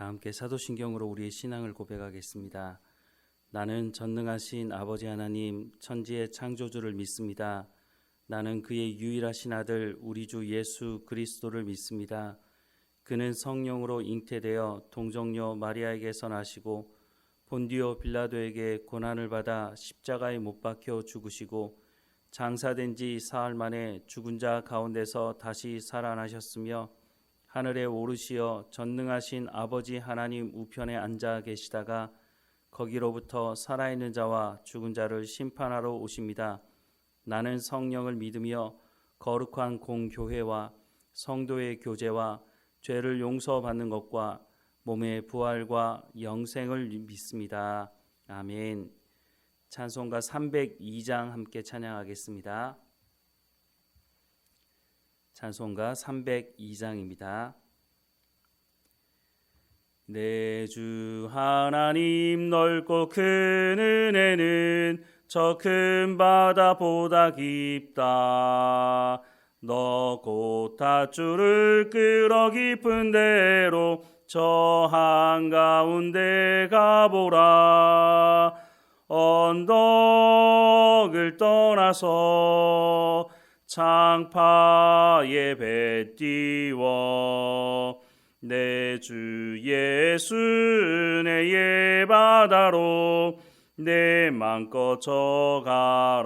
다 함께 사도신경으로 우리의 신앙을 고백하겠습니다. 나는 전능하신 아버지 하나님 천지의 창조주를 믿습니다. 나는 그의 유일하신 아들 우리 주 예수 그리스도를 믿습니다. 그는 성령으로 잉태되어 동정녀 마리아에게서 나시고 본디오 빌라도에게 고난을 받아 십자가에 못 박혀 죽으시고 장사된 지 사흘 만에 죽은 자 가운데서 다시 살아나셨으며 하늘에 오르시어 전능하신 아버지 하나님 우편에 앉아 계시다가 거기로부터 살아있는 자와 죽은 자를 심판하러 오십니다. 나는 성령을 믿으며 거룩한 공교회와 성도의 교제와 죄를 용서받는 것과 몸의 부활과 영생을 믿습니다. 아멘. 찬송가 302장 함께 찬양하겠습니다. 찬송가 302장입니다. 내 주 하나님 넓고 큰 은혜는 저 큰 바다보다 깊다. 너 곧 닷줄을 끌어 깊은 데로 저 한가운데 가보라. 언덕을 떠나서 창파에 배 띄워 내 주 예수 은혜의 바다로 내 맘껏 져가라.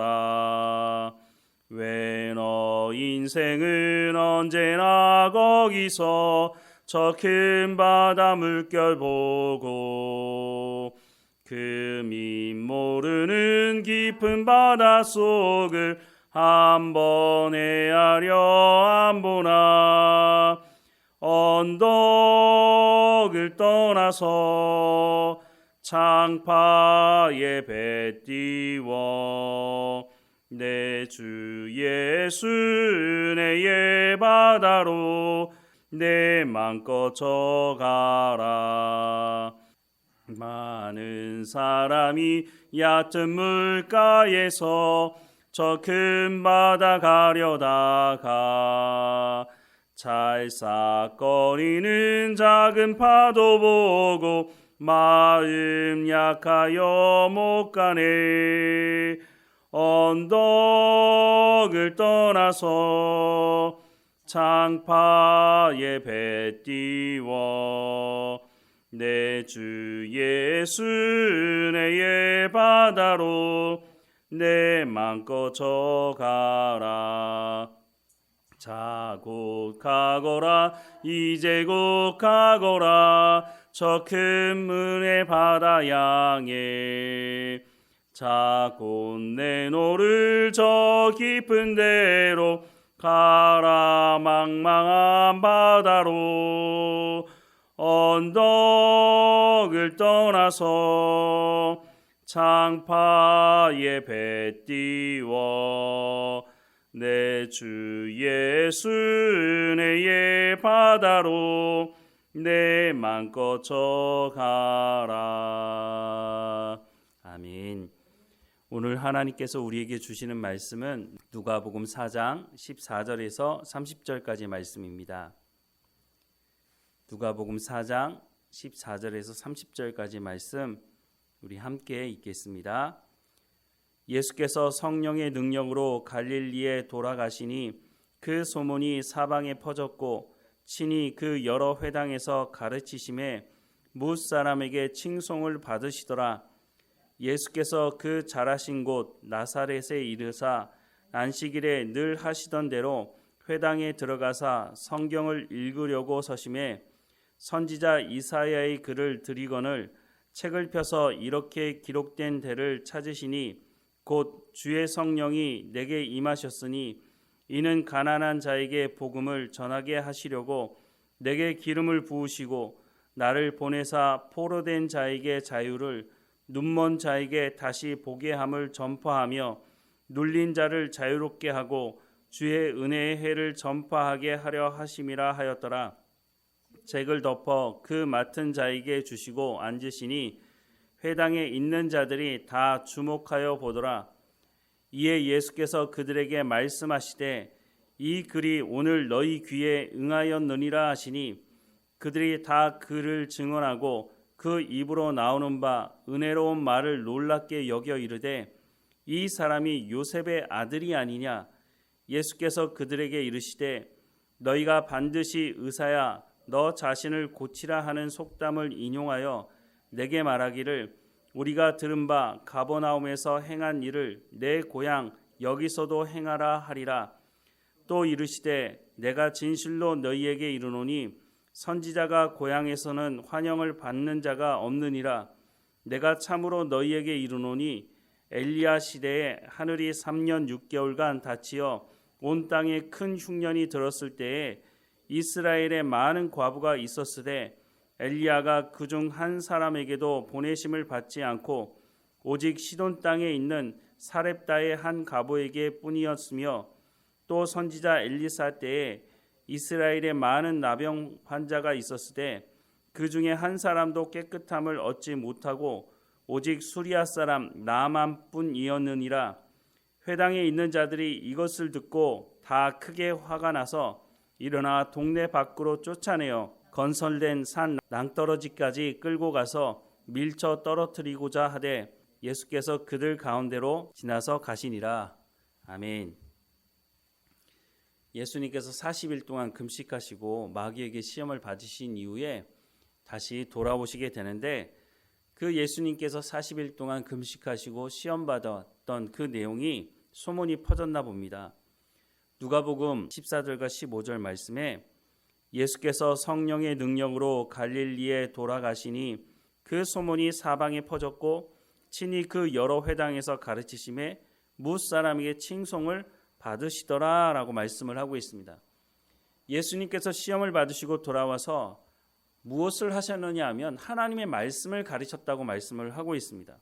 왜 너 인생은 언제나 거기서 저 큰 바다 물결 보고 그 밈 모르는 깊은 바다 속을 한 번 헤아려 안 보나. 언덕을 떠나서 창파에 배 띄워 내 주 예수 은혜의 바다로 내 맘껏 져가라. 많은 사람이 얕은 물가에서 저 큰 바다 가려다가 찰싹거리는 작은 파도 보고 마음 약하여 못 가네. 언덕을 떠나서 창파에 배 띄워 내 주 예수 은혜의 바다로 내 맘껏 져가라. 자 곧 가거라 이제 곧 가거라 저 큰 문의 바다 향해. 자 곧 내노를 저 깊은 데로 가라 망망한 바다로. 언덕을 떠나서 창파에 배 띄워 내 주 예수 은혜의 바다로 내 맘껏 져가라. 아멘. 오늘 하나님께서 우리에게 주시는 말씀은 누가복음 4장 14절에서 30절까지 말씀입니다. 누가복음 4장 14절에서 30절까지 말씀 우리 함께 읽겠습니다. 예수께서 성령의 능력으로 갈릴리에 돌아가시니 그 소문이 사방에 퍼졌고 친히 그 여러 회당에서 가르치심에 뭇 사람에게 칭송을 받으시더라. 예수께서 그 자라신 곳 나사렛에 이르사 안식일에 늘 하시던 대로 회당에 들어가사 성경을 읽으려고 서심에 선지자 이사야의 글을 들이거늘 책을 펴서 이렇게 기록된 데를 찾으시니 곧 주의 성령이 내게 임하셨으니 이는 가난한 자에게 복음을 전하게 하시려고 내게 기름을 부으시고 나를 보내사 포로된 자에게 자유를 눈먼 자에게 다시 보게 함을 전파하며 눌린 자를 자유롭게 하고 주의 은혜의 해를 전파하게 하려 하심이라 하였더라. 책을 덮어 그 맡은 자에게 주시고 앉으시니 회당에 있는 자들이 다 주목하여 보더라. 이에 예수께서 그들에게 말씀하시되 이 글이 오늘 너희 귀에 응하였느니라 하시니 그들이 다 그를 증언하고 그 입으로 나오는 바 은혜로운 말을 놀랍게 여겨 이르되 이 사람이 요셉의 아들이 아니냐. 예수께서 그들에게 이르시되 너희가 반드시 의사야 너 자신을 고치라 하는 속담을 인용하여 내게 말하기를 우리가 들은 바 가버나움에서 행한 일을 내 고향 여기서도 행하라 하리라. 또 이르시되 내가 진실로 너희에게 이르노니 선지자가 고향에서는 환영을 받는 자가 없느니라. 내가 참으로 너희에게 이르노니 엘리야 시대에 하늘이 3년 6개월간 닫히어 온 땅에 큰 흉년이 들었을 때에 이스라엘에 많은 과부가 있었으되 엘리야가 그중 한 사람에게도 보내심을 받지 않고 오직 시돈 땅에 있는 사렙다의 한 과부에게 뿐이었으며 또 선지자 엘리사 때에 이스라엘에 많은 나병 환자가 있었으되 그 중에 한 사람도 깨끗함을 얻지 못하고 오직 수리아 사람 나만뿐이었느니라. 회당에 있는 자들이 이것을 듣고 다 크게 화가 나서 일어나 동네 밖으로 쫓아내어 건설된 산 낭떠러지까지 끌고 가서 밀쳐 떨어뜨리고자 하되 예수께서 그들 가운데로 지나서 가시니라. 아멘. 예수님께서 40일 동안 금식하시고 마귀에게 시험을 받으신 이후에 다시 돌아오시게 되는데 그 예수님께서 40일 동안 금식하시고 시험 받았던 그 내용이 소문이 퍼졌나 봅니다. 누가복음 14절과 15절 말씀에 예수께서 성령의 능력으로 갈릴리에 돌아가시니 그 소문이 사방에 퍼졌고 친히 그 여러 회당에서 가르치심에 무사람에게 칭송을 받으시더라 라고 말씀을 하고 있습니다. 예수님께서 시험을 받으시고 돌아와서 무엇을 하셨느냐 하면 하나님의 말씀을 가르쳤다고 말씀을 하고 있습니다.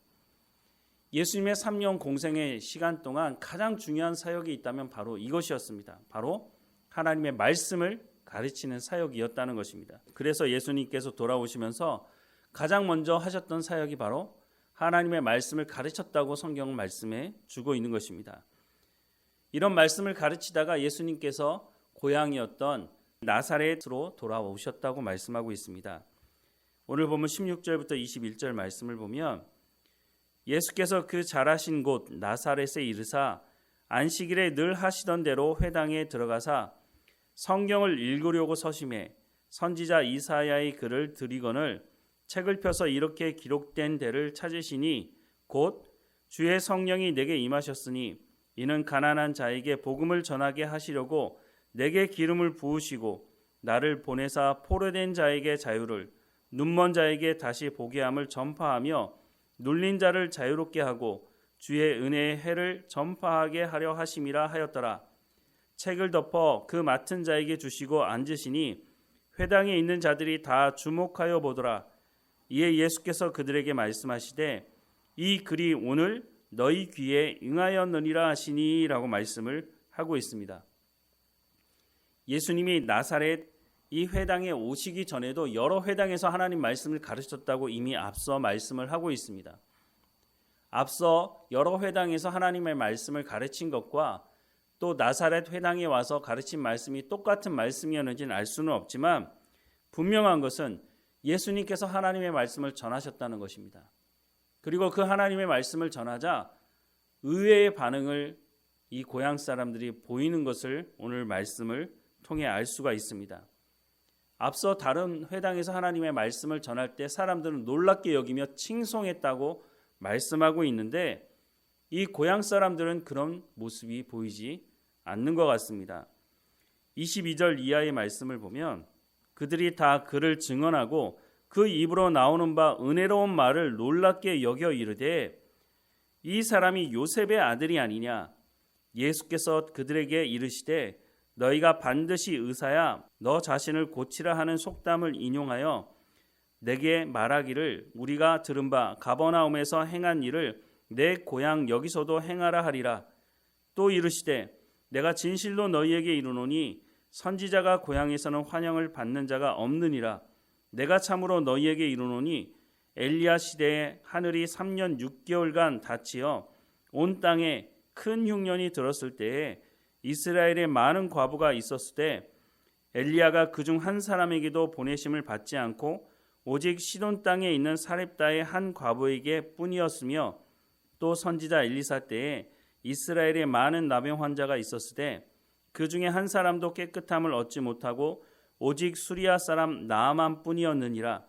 예수님의 3년 공생의 시간 동안 가장 중요한 사역이 있다면 바로 이것이었습니다. 바로 하나님의 말씀을 가르치는 사역이었다는 것입니다. 그래서 예수님께서 돌아오시면서 가장 먼저 하셨던 사역이 바로 하나님의 말씀을 가르쳤다고 성경은 말씀해 주고 있는 것입니다. 이런 말씀을 가르치다가 예수님께서 고향이었던 나사렛으로 돌아오셨다고 말씀하고 있습니다. 오늘 보면 16절부터 21절 말씀을 보면 예수께서 그 자라신 곳 나사렛에 이르사 안식일에 늘 하시던 대로 회당에 들어가사 성경을 읽으려고 서심해 선지자 이사야의 글을 들이거늘 책을 펴서 이렇게 기록된 데를 찾으시니 곧 주의 성령이 내게 임하셨으니 이는 가난한 자에게 복음을 전하게 하시려고 내게 기름을 부으시고 나를 보내사 포로된 자에게 자유를 눈먼 자에게 다시 보게 함을 전파하며 눌린 자를 자유롭게 하고 주의 은혜의 해를 전파하게 하려 하심이라 하였더라. 책을 덮어 그 맡은 자에게 주시고 앉으시니 회당에 있는 자들이 다 주목하여 보더라. 이에 예수께서 그들에게 말씀하시되 이 글이 오늘 너희 귀에 응하였느니라 하시니 라고 말씀을 하고 있습니다. 예수님이 나사렛 이 회당에 오시기 전에도 여러 회당에서 하나님 말씀을 가르쳤다고 이미 앞서 말씀을 하고 있습니다. 앞서 여러 회당에서 하나님의 말씀을 가르친 것과 또 나사렛 회당에 와서 가르친 말씀이 똑같은 말씀이었는지는 알 수는 없지만 분명한 것은 예수님께서 하나님의 말씀을 전하셨다는 것입니다. 그리고 그 하나님의 말씀을 전하자 의외의 반응을 이 고향 사람들이 보이는 것을 오늘 말씀을 통해 알 수가 있습니다. 앞서 다른 회당에서 하나님의 말씀을 전할 때 사람들은 놀랍게 여기며 칭송했다고 말씀하고 있는데 이 고향 사람들은 그런 모습이 보이지 않는 것 같습니다. 22절 이하의 말씀을 보면 그들이 다 그를 증언하고 그 입으로 나오는 바 은혜로운 말을 놀랍게 여겨 이르되 이 사람이 요셉의 아들이 아니냐. 예수께서 그들에게 이르시되 너희가 반드시 의사야 너 자신을 고치라 하는 속담을 인용하여 내게 말하기를 우리가 들은 바 가버나움에서 행한 일을 내 고향 여기서도 행하라 하리라. 또 이르시되 내가 진실로 너희에게 이르노니 선지자가 고향에서는 환영을 받는 자가 없느니라. 내가 참으로 너희에게 이르노니 엘리야 시대에 하늘이 3년 6개월간 닫히어 온 땅에 큰 흉년이 들었을 때에 이스라엘에 많은 과부가 있었을 때 엘리야가 그중 한 사람에게도 보내심을 받지 않고 오직 시돈 땅에 있는 사렙다의 한 과부에게 뿐이었으며 또 선지자 엘리사 때에 이스라엘에 많은 나병 환자가 있었으되 그 중에 한 사람도 깨끗함을 얻지 못하고 오직 수리아 사람 나아만 뿐이었느니라.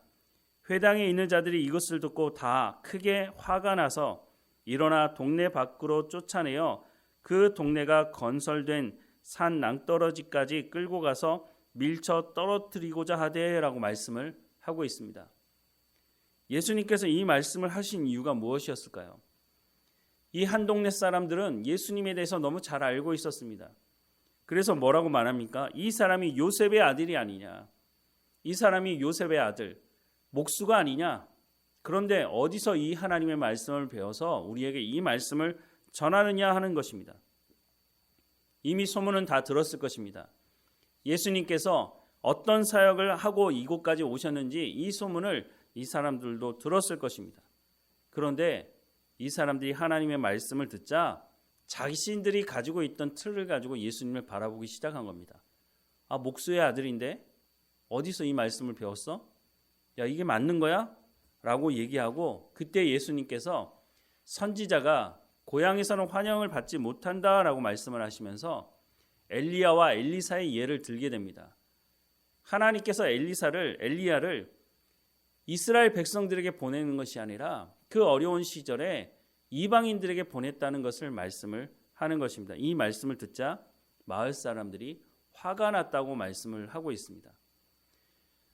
회당에 있는 자들이 이것을 듣고 다 크게 화가 나서 일어나 동네 밖으로 쫓아내어 그 동네가 건설된 산 낭떠러지까지 끌고 가서 밀쳐 떨어뜨리고자 하되라고 말씀을 하고 있습니다. 예수님께서 이 말씀을 하신 이유가 무엇이었을까요? 이 한 동네 사람들은 예수님에 대해서 너무 잘 알고 있었습니다. 그래서 뭐라고 말합니까? 이 사람이 요셉의 아들이 아니냐? 이 사람이 요셉의 아들, 목수가 아니냐? 그런데 어디서 이 하나님의 말씀을 배워서 우리에게 이 말씀을 전하느냐 하는 것입니다. 이미 소문은 다 들었을 것입니다. 예수님께서 어떤 사역을 하고 이곳까지 오셨는지 이 소문을 이 사람들도 들었을 것입니다. 그런데 이 사람들이 하나님의 말씀을 듣자 자신들이 가지고 있던 틀을 가지고 예수님을 바라보기 시작한 겁니다. 아, 목수의 아들인데 어디서 이 말씀을 배웠어? 야, 이게 맞는 거야? 라고 얘기하고 그때 예수님께서 선지자가 고향에서는 환영을 받지 못한다라고 말씀을 하시면서 엘리야와 엘리사의 예를 들게 됩니다. 하나님께서 엘리야를 이스라엘 백성들에게 보내는 것이 아니라 그 어려운 시절에 이방인들에게 보냈다는 것을 말씀을 하는 것입니다. 이 말씀을 듣자 마을 사람들이 화가 났다고 말씀을 하고 있습니다.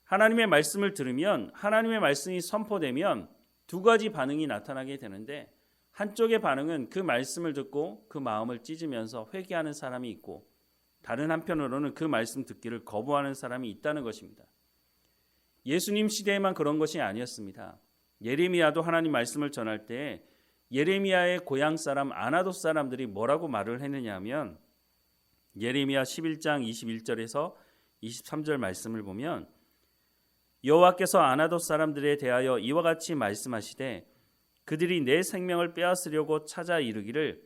하나님의 말씀을 들으면 하나님의 말씀이 선포되면 두 가지 반응이 나타나게 되는데 한쪽의 반응은 그 말씀을 듣고 그 마음을 찢으면서 회개하는 사람이 있고 다른 한편으로는 그 말씀 듣기를 거부하는 사람이 있다는 것입니다. 예수님 시대에만 그런 것이 아니었습니다. 예레미야도 하나님 말씀을 전할 때 예레미야의 고향 사람 아나돗 사람들이 뭐라고 말을 했느냐 하면 예레미야 11장 21절에서 23절 말씀을 보면 여호와께서 아나돗 사람들에 대하여 이와 같이 말씀하시되 그들이 내 생명을 빼앗으려고 찾아 이르기를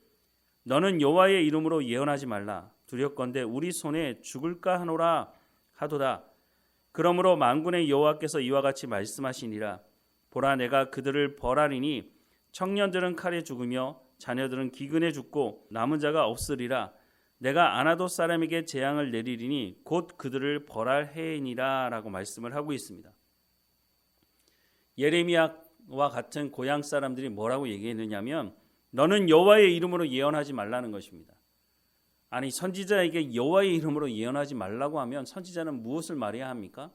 너는 여호와의 이름으로 예언하지 말라 두렵건대 우리 손에 죽을까 하노라 하도다. 그러므로 만군의 여호와께서 이와 같이 말씀하시니라 보라 내가 그들을 벌하리니 청년들은 칼에 죽으며 자녀들은 기근에 죽고 남은 자가 없으리라. 내가 아나돗 사람에게 재앙을 내리리니 곧 그들을 벌할 해이니라 라고 말씀을 하고 있습니다. 예레미야와 같은 고향 사람들이 뭐라고 얘기했느냐면 너는 여호와의 이름으로 예언하지 말라는 것입니다. 아니 선지자에게 여호와의 이름으로 예언하지 말라고 하면 선지자는 무엇을 말해야 합니까?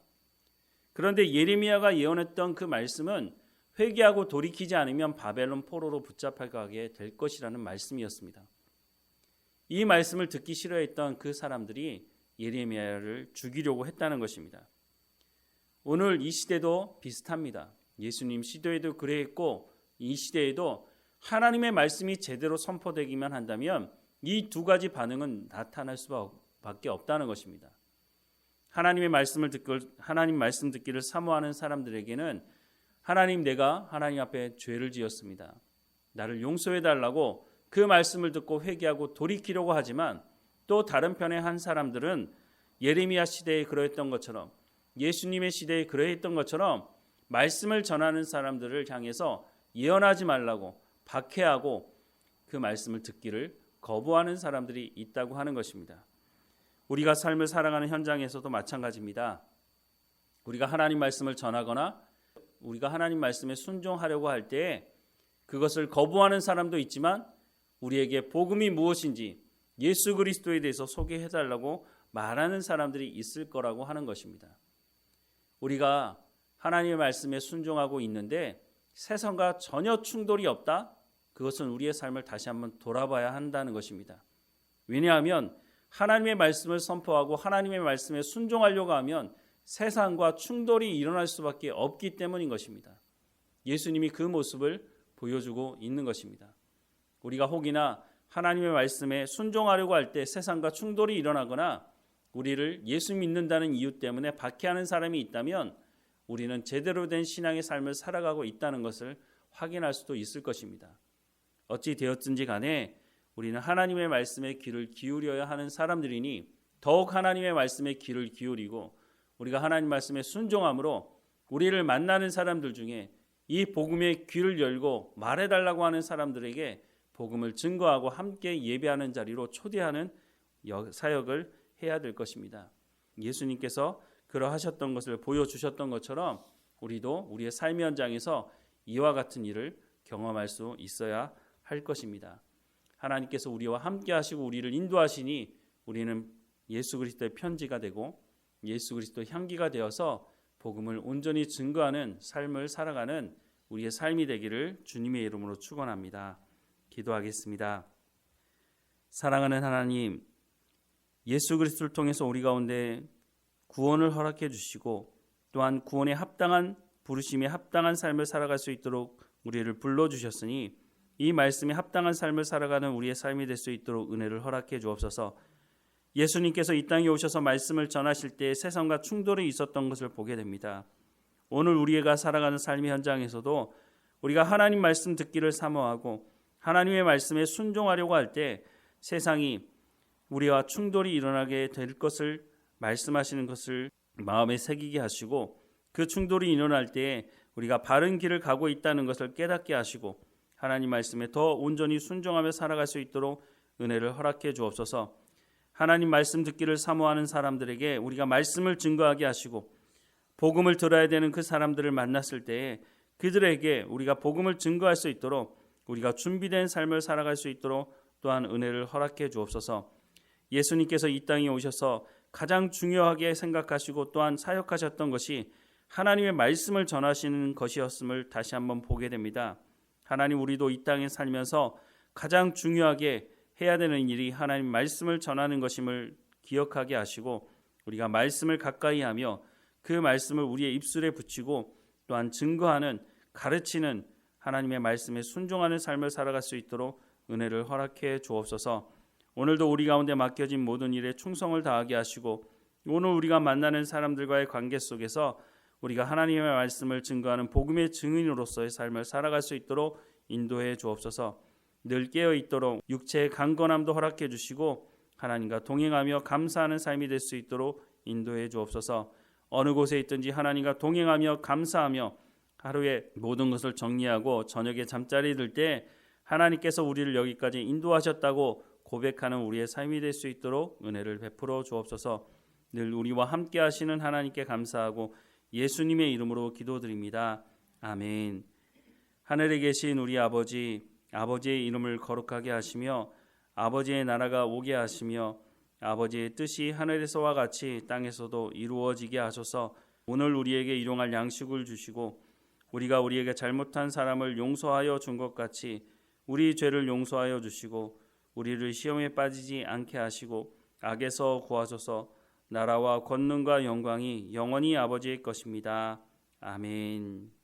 그런데 예레미야가 예언했던 그 말씀은 회개하고 돌이키지 않으면 바벨론 포로로 붙잡혀가게 될 것이라는 말씀이었습니다. 이 말씀을 듣기 싫어했던 그 사람들이 예레미야를 죽이려고 했다는 것입니다. 오늘 이 시대도 비슷합니다. 예수님 시대에도 그랬고 이 시대에도 하나님의 말씀이 제대로 선포되기만 한다면 이 두 가지 반응은 나타날 수밖에 없다는 것입니다. 하나님 말씀 듣기를 사모하는 사람들에게는 하나님 내가 하나님 앞에 죄를 지었습니다. 나를 용서해 달라고 그 말씀을 듣고 회개하고 돌이키려고 하지만 또 다른 편의 한 사람들은 예레미야 시대에 그러했던 것처럼 예수님의 시대에 그러했던 것처럼 말씀을 전하는 사람들을 향해서 예언하지 말라고 박해하고 그 말씀을 듣기를 거부하는 사람들이 있다고 하는 것입니다. 우리가 삶을 살아가는 현장에서도 마찬가지입니다. 우리가 하나님 말씀을 전하거나 우리가 하나님 말씀에 순종하려고 할 때 그것을 거부하는 사람도 있지만 우리에게 복음이 무엇인지 예수 그리스도에 대해서 소개해달라고 말하는 사람들이 있을 거라고 하는 것입니다. 우리가 하나님의 말씀에 순종하고 있는데 세상과 전혀 충돌이 없다? 그것은 우리의 삶을 다시 한번 돌아봐야 한다는 것입니다. 왜냐하면 하나님의 말씀을 선포하고 하나님의 말씀에 순종하려고 하면 세상과 충돌이 일어날 수밖에 없기 때문인 것입니다. 예수님이 그 모습을 보여주고 있는 것입니다. 우리가 혹이나 하나님의 말씀에 순종하려고 할 때 세상과 충돌이 일어나거나 우리를 예수 믿는다는 이유 때문에 박해하는 사람이 있다면 우리는 제대로 된 신앙의 삶을 살아가고 있다는 것을 확인할 수도 있을 것입니다. 어찌 되었든지 간에 우리는 하나님의 말씀에 귀를 기울여야 하는 사람들이니 더욱 하나님의 말씀에 귀를 기울이고 우리가 하나님 말씀에 순종함으로 우리를 만나는 사람들 중에 이 복음의 귀를 열고 말해달라고 하는 사람들에게 복음을 증거하고 함께 예배하는 자리로 초대하는 사역을 해야 될 것입니다. 예수님께서 그러하셨던 것을 보여주셨던 것처럼 우리도 우리의 삶의 현장에서 이와 같은 일을 경험할 수 있어야 할 것입니다. 하나님께서 우리와 함께 하시고 우리를 인도하시니 우리는 예수 그리스도의 편지가 되고 예수 그리스도의 향기가 되어서 복음을 온전히 증거하는 삶을 살아가는 우리의 삶이 되기를 주님의 이름으로 축원합니다. 기도하겠습니다. 사랑하는 하나님, 예수 그리스도를 통해서 우리 가운데 구원을 허락해 주시고 또한 구원에 합당한 부르심에 합당한 삶을 살아갈 수 있도록 우리를 불러주셨으니 이 말씀에 합당한 삶을 살아가는 우리의 삶이 될 수 있도록 은혜를 허락해 주옵소서. 예수님께서 이 땅에 오셔서 말씀을 전하실 때 세상과 충돌이 있었던 것을 보게 됩니다. 오늘 우리가 살아가는 삶의 현장에서도 우리가 하나님 말씀 듣기를 사모하고 하나님의 말씀에 순종하려고 할 때 세상이 우리와 충돌이 일어나게 될 것을 말씀하시는 것을 마음에 새기게 하시고 그 충돌이 일어날 때에 우리가 바른 길을 가고 있다는 것을 깨닫게 하시고 하나님 말씀에 더 온전히 순종하며 살아갈 수 있도록 은혜를 허락해 주옵소서. 하나님 말씀 듣기를 사모하는 사람들에게 우리가 말씀을 증거하게 하시고 복음을 들어야 되는 그 사람들을 만났을 때에 그들에게 우리가 복음을 증거할 수 있도록 우리가 준비된 삶을 살아갈 수 있도록 또한 은혜를 허락해 주옵소서. 예수님께서 이 땅에 오셔서 가장 중요하게 생각하시고 또한 사역하셨던 것이 하나님의 말씀을 전하시는 것이었음을 다시 한번 보게 됩니다. 하나님, 우리도 이 땅에 살면서 가장 중요하게 해야 되는 일이 하나님 말씀을 전하는 것임을 기억하게 하시고 우리가 말씀을 가까이 하며 그 말씀을 우리의 입술에 붙이고 또한 증거하는 가르치는 하나님의 말씀에 순종하는 삶을 살아갈 수 있도록 은혜를 허락해 주옵소서. 오늘도 우리 가운데 맡겨진 모든 일에 충성을 다하게 하시고 오늘 우리가 만나는 사람들과의 관계 속에서 우리가 하나님의 말씀을 증거하는 복음의 증인으로서의 삶을 살아갈 수 있도록 인도해 주옵소서. 늘 깨어 있도록 육체의 강건함도 허락해 주시고 하나님과 동행하며 감사하는 삶이 될 수 있도록 인도해 주옵소서. 어느 곳에 있든지 하나님과 동행하며 감사하며 하루의 모든 것을 정리하고 저녁에 잠자리 들 때 하나님께서 우리를 여기까지 인도하셨다고 고백하는 우리의 삶이 될 수 있도록 은혜를 베풀어 주옵소서. 늘 우리와 함께 하시는 하나님께 감사하고 예수님의 이름으로 기도드립니다. 아멘. 하늘에 계신 우리 아버지, 아버지의 이름을 거룩하게 하시며 아버지의 나라가 오게 하시며 아버지의 뜻이 하늘에서와 같이 땅에서도 이루어지게 하소서. 오늘 우리에게 일용할 양식을 주시고 우리가 우리에게 잘못한 사람을 용서하여 준 것 같이 우리 죄를 용서하여 주시고 우리를 시험에 빠지지 않게 하시고 악에서 구하소서. 나라와 권능과 영광이 영원히 아버지의 것입니다. 아멘.